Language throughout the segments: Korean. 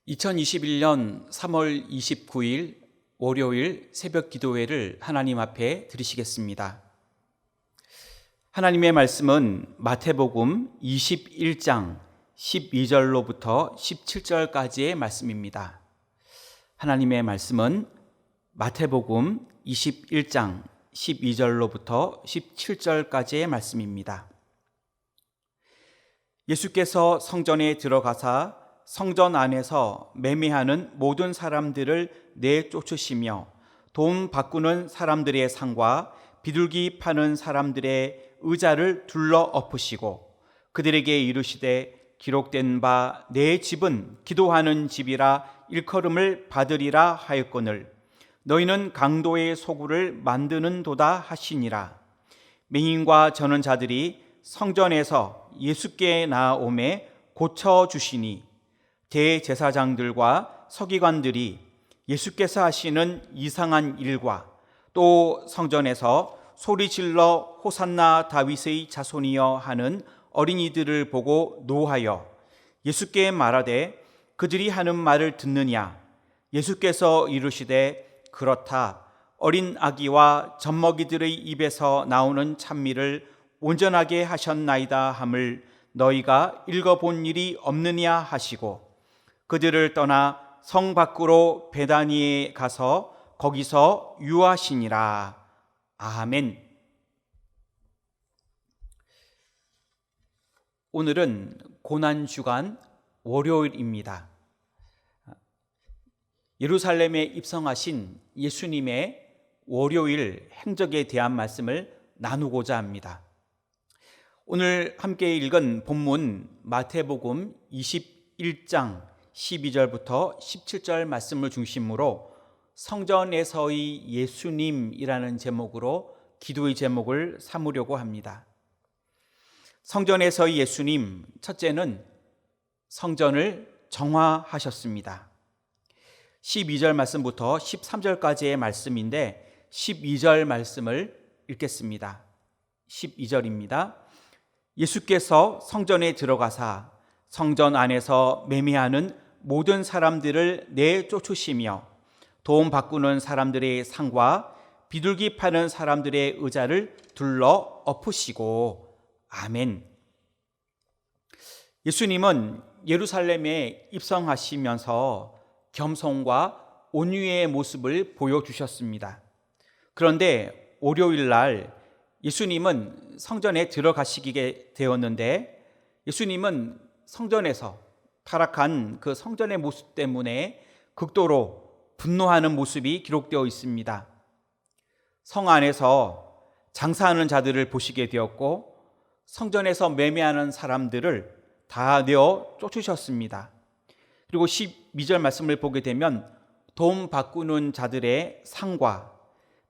2021년 3월 29일 월요일 새벽 기도회를 하나님 앞에 드리시겠습니다. 하나님의 말씀은 마태복음 21장 12절로부터 17절까지의 말씀입니다. 하나님의 말씀은 마태복음 21장 12절로부터 17절까지의 말씀입니다. 예수께서 성전에 들어가사 성전 안에서 매매하는 모든 사람들을 내쫓으시며 돈 바꾸는 사람들의 상과 비둘기 파는 사람들의 의자를 둘러 엎으시고 그들에게 이르시되 기록된 바 내 집은 기도하는 집이라 일컬음을 받으리라 하였거늘 너희는 강도의 소굴을 만드는 도다 하시니라. 맹인과 저는 자들이 성전에서 예수께 나아오매 고쳐주시니 대제사장들과 서기관들이 예수께서 하시는 이상한 일과 또 성전에서 소리질러 호산나 다윗의 자손이여 하는 어린이들을 보고 노하여 예수께 말하되 그들이 하는 말을 듣느냐. 예수께서 이르시되 그렇다. 어린 아기와 젖먹이들의 입에서 나오는 찬미를 온전하게 하셨나이다 함을 너희가 읽어본 일이 없느냐 하시고 그들을 떠나 성 밖으로 베다니에 가서 거기서 유하시니라. 아멘. 오늘은 고난주간 월요일입니다. 예루살렘에 입성하신 예수님의 월요일 행적에 대한 말씀을 나누고자 합니다. 오늘 함께 읽은 본문 마태복음 21장 12절부터 17절 말씀을 중심으로 성전에서의 예수님이라는 제목으로 기도의 제목을 삼으려고 합니다. 성전에서의 예수님, 첫째는 성전을 정화하셨습니다. 12절 말씀부터 13절까지의 말씀인데 12절 말씀을 읽겠습니다. 12절입니다. 예수께서 성전에 들어가사 성전 안에서 매매하는 모든 사람들을 내쫓으시며 돈 바꾸는 사람들의 상과 비둘기 파는 사람들의 의자를 둘러 엎으시고 아멘. 예수님은 예루살렘에 입성하시면서 겸손과 온유의 모습을 보여주셨습니다. 그런데 월요일 날 예수님은 성전에 들어가시게 되었는데 예수님은 성전에서 타락한 그 성전의 모습 때문에 극도로 분노하는 모습이 기록되어 있습니다. 성 안에서 장사하는 자들을 보시게 되었고 성전에서 매매하는 사람들을 다 내어 쫓으셨습니다. 그리고 12절 말씀을 보게 되면 돈 바꾸는 자들의 상과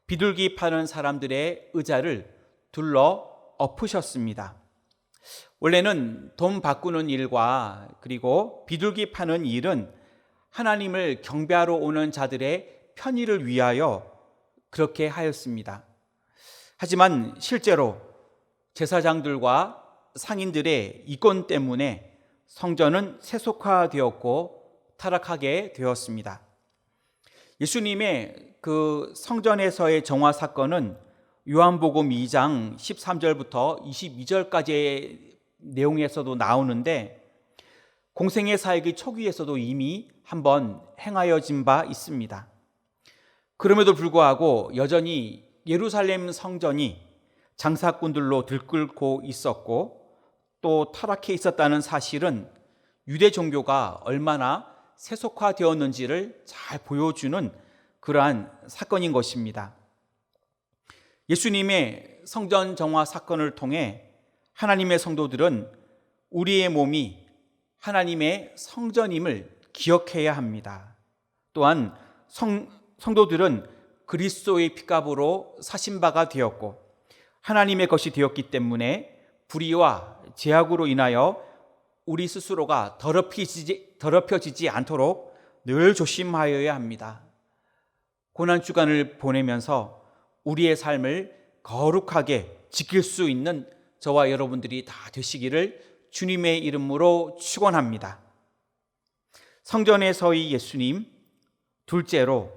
비둘기 파는 사람들의 의자를 둘러 엎으셨습니다. 원래는 돈 바꾸는 일과 그리고 비둘기 파는 일은 하나님을 경배하러 오는 자들의 편의를 위하여 그렇게 하였습니다. 하지만 실제로 제사장들과 상인들의 이권 때문에 성전은 세속화되었고 타락하게 되었습니다. 예수님의 그 성전에서의 정화 사건은 요한복음 2장 13절부터 22절까지의 내용에서도 나오는데 공생의 사역의 초기에서도 이미 한번 행하여진 바 있습니다. 그럼에도 불구하고 여전히 예루살렘 성전이 장사꾼들로 들끓고 있었고 또 타락해 있었다는 사실은 유대 종교가 얼마나 세속화되었는지를 잘 보여주는 그러한 사건인 것입니다. 예수님의 성전 정화 사건을 통해 하나님의 성도들은 우리의 몸이 하나님의 성전임을 기억해야 합니다. 또한 성도들은 그리스도의 피값으로 사신 바가 되었고 하나님의 것이 되었기 때문에 불의와 죄악으로 인하여 우리 스스로가 더럽혀지지 않도록 늘 조심하여야 합니다. 고난주간을 보내면서 우리의 삶을 거룩하게 지킬 수 있는 저와 여러분들이 다 되시기를 주님의 이름으로 축원합니다. 성전에서의 예수님, 둘째로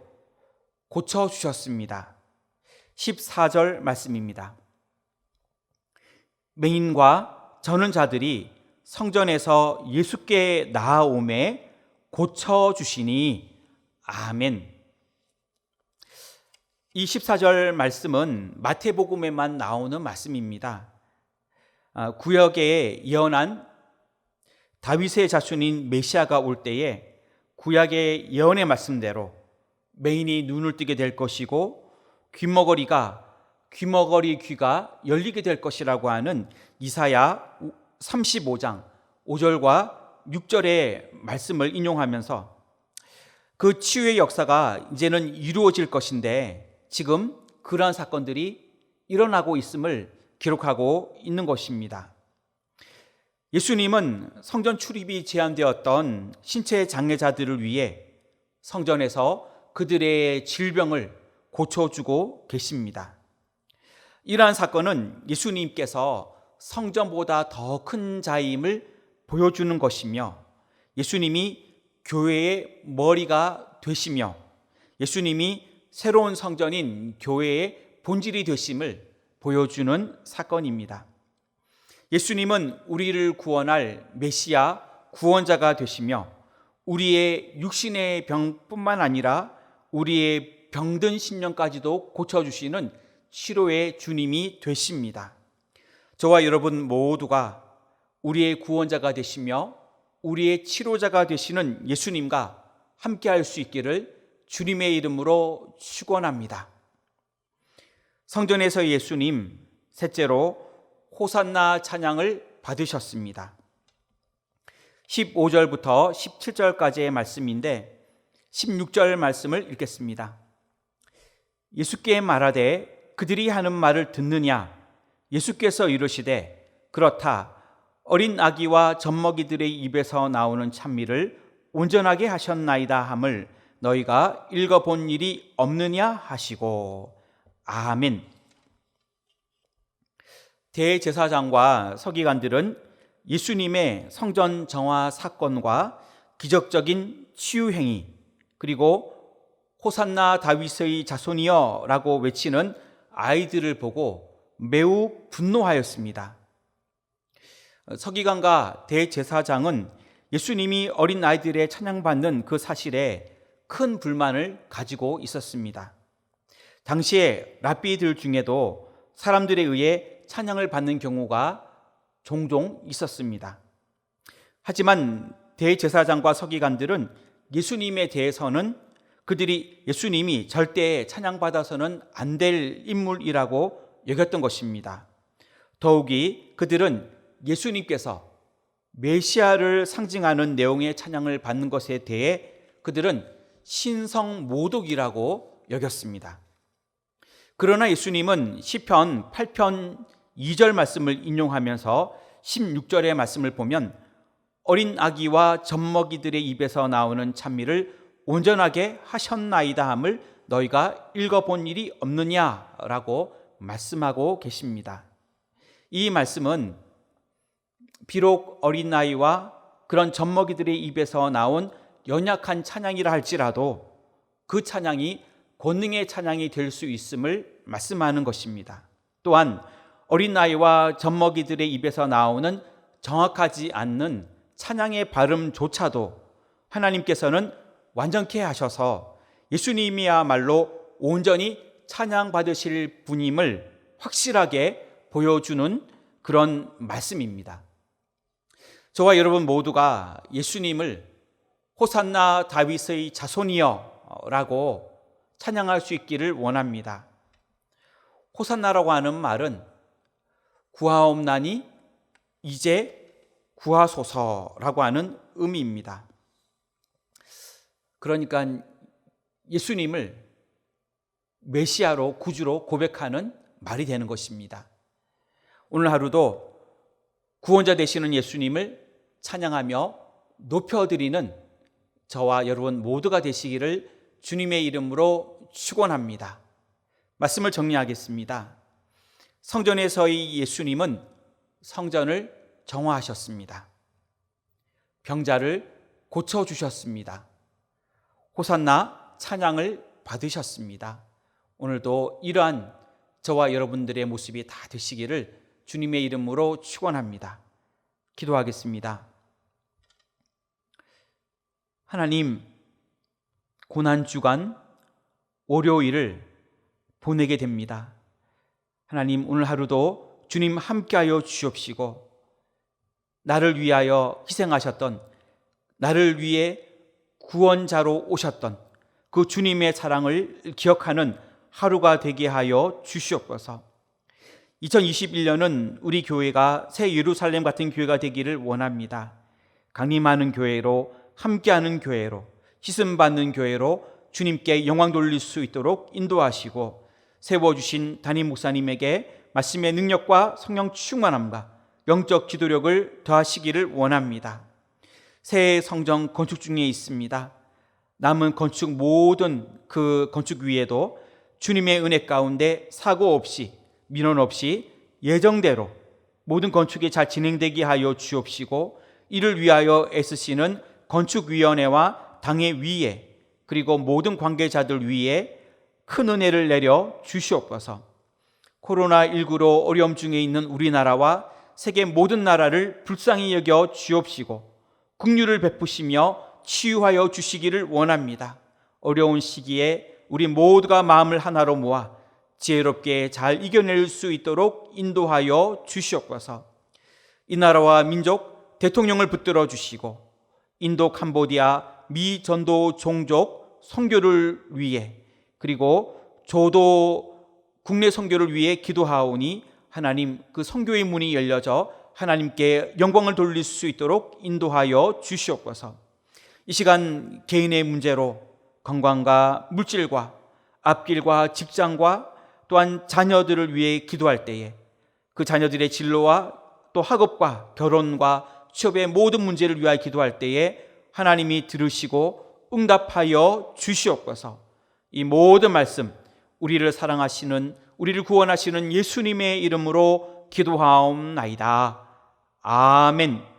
고쳐주셨습니다. 14절 말씀입니다. 맹인과 저는 자들이 성전에서 예수께 나아오매 고쳐주시니 아멘. 이 14절 말씀은 마태복음에만 나오는 말씀입니다. 구약에 예언한 다윗의 자손인 메시아가 올 때에 구약의 예언의 말씀대로 맹인이 눈을 뜨게 될 것이고 귀머거리 귀가 열리게 될 것이라고 하는 이사야 35장 5절과 6절의 말씀을 인용하면서 그 치유의 역사가 이제는 이루어질 것인데 지금 그러한 사건들이 일어나고 있음을 기록하고 있는 것입니다. 예수님은 성전 출입이 제한되었던 신체 장애자들을 위해 성전에서 그들의 질병을 고쳐주고 계십니다. 이러한 사건은 예수님께서 성전보다 더 큰 자임을 보여주는 것이며 예수님이 교회의 머리가 되시며 예수님이 새로운 성전인 교회의 본질이 되심을 보여주는 사건입니다. 예수님은 우리를 구원할 메시아 구원자가 되시며 우리의 육신의 병뿐만 아니라 우리의 병든 심령까지도 고쳐주시는 치료의 주님이 되십니다. 저와 여러분 모두가 우리의 구원자가 되시며 우리의 치료자가 되시는 예수님과 함께할 수 있기를 주님의 이름으로 축원합니다. 성전에서 예수님, 셋째로 호산나 찬양을 받으셨습니다. 15절부터 17절까지의 말씀인데 16절 말씀을 읽겠습니다. 예수께 말하되 그들이 하는 말을 듣느냐? 예수께서 이르시되 그렇다. 어린 아기와 젖먹이들의 입에서 나오는 찬미를 온전하게 하셨나이다 함을 너희가 읽어본 일이 없느냐 하시고 아멘. 대제사장과 서기관들은 예수님의 성전 정화 사건과 기적적인 치유 행위 그리고 호산나 다윗의 자손이여 라고 외치는 아이들을 보고 매우 분노하였습니다. 서기관과 대제사장은 예수님이 어린 아이들의 찬양받는 그 사실에 큰 불만을 가지고 있었습니다. 당시에 랍비들 중에도 사람들에 의해 찬양을 받는 경우가 종종 있었습니다. 하지만 대제사장과 서기관들은 예수님에 대해서는 그들이 예수님이 절대 찬양받아서는 안 될 인물이라고 여겼던 것입니다. 더욱이 그들은 예수님께서 메시아를 상징하는 내용의 찬양을 받는 것에 대해 그들은 신성모독이라고 여겼습니다. 그러나 예수님은 시편 8편 2절 말씀을 인용하면서 16절의 말씀을 보면 어린 아기와 젖먹이들의 입에서 나오는 찬미를 온전하게 하셨나이다 함을 너희가 읽어본 일이 없느냐라고 말씀하고 계십니다. 이 말씀은 비록 어린아이와 그런 젖먹이들의 입에서 나온 연약한 찬양이라 할지라도 그 찬양이 권능의 찬양이 될 수 있음을 말씀하는 것입니다. 또한 어린아이와 젖먹이들의 입에서 나오는 정확하지 않는 찬양의 발음조차도 하나님께서는 완전케 하셔서 예수님이야말로 온전히 찬양받으실 분임을 확실하게 보여주는 그런 말씀입니다. 저와 여러분 모두가 예수님을 호산나 다윗의 자손이여 라고 찬양할 수 있기를 원합니다. 호산나라고 하는 말은 구하옵나니 이제 구하소서라고 하는 의미입니다. 그러니까 예수님을 메시아로 구주로 고백하는 말이 되는 것입니다. 오늘 하루도 구원자 되시는 예수님을 찬양하며 높여드리는 저와 여러분 모두가 되시기를 주님의 이름으로 축원합니다. 말씀을 정리하겠습니다. 성전에서의 예수님은 성전을 정화하셨습니다. 병자를 고쳐주셨습니다. 호산나 찬양을 받으셨습니다. 오늘도 이러한 저와 여러분들의 모습이 다 되시기를 주님의 이름으로 축원합니다. 기도하겠습니다. 하나님, 고난주간 월요일을 보내게 됩니다. 하나님, 오늘 하루도 주님 함께하여 주옵시고 나를 위하여 희생하셨던, 나를 위해 구원자로 오셨던 그 주님의 사랑을 기억하는 하루가 되게 하여 주시옵소서. 2021년은 우리 교회가 새 예루살렘 같은 교회가 되기를 원합니다. 강림하는 교회로, 함께하는 교회로, 씻음받는 교회로 주님께 영광 돌릴 수 있도록 인도하시고 세워주신 담임 목사님에게 말씀의 능력과 성령 충만함과 영적 기도력을 더하시기를 원합니다. 새 성전 건축 중에 있습니다. 남은 건축 모든 그 건축 위에도 주님의 은혜 가운데 사고 없이, 민원 없이 예정대로 모든 건축이 잘 진행되게 하여 주옵시고 이를 위하여 애쓰시는 건축위원회와 당의 위에 그리고 모든 관계자들 위에 큰 은혜를 내려 주시옵소서. 코로나19로 어려움 중에 있는 우리나라와 세계 모든 나라를 불쌍히 여겨 주옵시고 긍휼을 베푸시며 치유하여 주시기를 원합니다. 어려운 시기에 우리 모두가 마음을 하나로 모아 지혜롭게 잘 이겨낼 수 있도록 인도하여 주시옵소서. 이 나라와 민족 대통령을 붙들어 주시고 인도, 캄보디아, 미 전도 종족 선교를 위해 그리고 조도 국내 선교를 위해 기도하오니 하나님, 그 선교의 문이 열려져 하나님께 영광을 돌릴 수 있도록 인도하여 주시옵소서. 이 시간 개인의 문제로 건강과 물질과 앞길과 직장과 또한 자녀들을 위해 기도할 때에 그 자녀들의 진로와 또 학업과 결혼과 취업의 모든 문제를 위하여 기도할 때에 하나님이 들으시고 응답하여 주시옵소서. 이 모든 말씀 우리를 사랑하시는, 우리를 구원하시는 예수님의 이름으로 기도하옵나이다. 아멘.